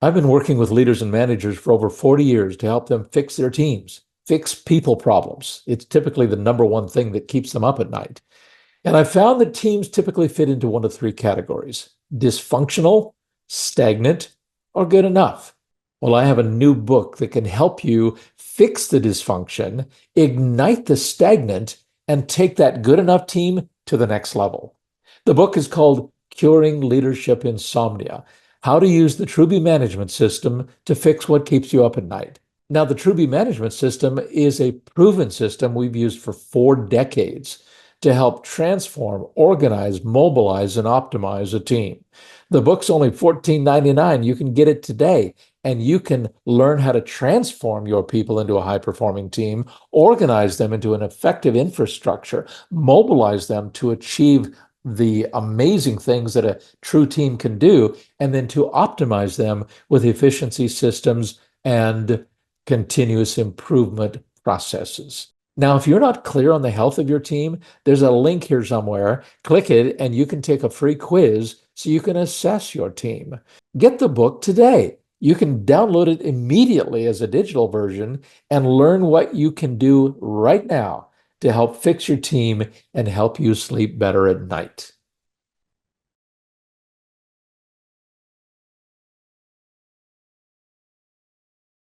I've been working with leaders and managers for over 40 years to help them fix their teams, fix people problems. It's typically the number one thing that keeps them up at night. And I found that teams typically fit into one of three categories: dysfunctional, stagnant, or good enough. Well, I have a new book that can help you fix the dysfunction, ignite the stagnant, and take that good enough team to the next level. The book is called Curing Leadership Insomnia: How to Use the Truby Management System to Fix What Keeps You Up at Night. Now, the Truby Management System is a proven system we've used for 4 decades to help transform, organize, mobilize, and optimize a team. The book's only $14.99. You can get it today, and you can learn how to transform your people into a high-performing team, organize them into an effective infrastructure, mobilize them to achieve the amazing things that a true team can do, and then to optimize them with efficiency systems and continuous improvement processes. Now, if you're not clear on the health of your team, there's a link here somewhere. Click it, and you can take a free quiz so you can assess your team. Get the book today. You can download it immediately as a digital version and learn what you can do right now to help fix your team and help you sleep better at night.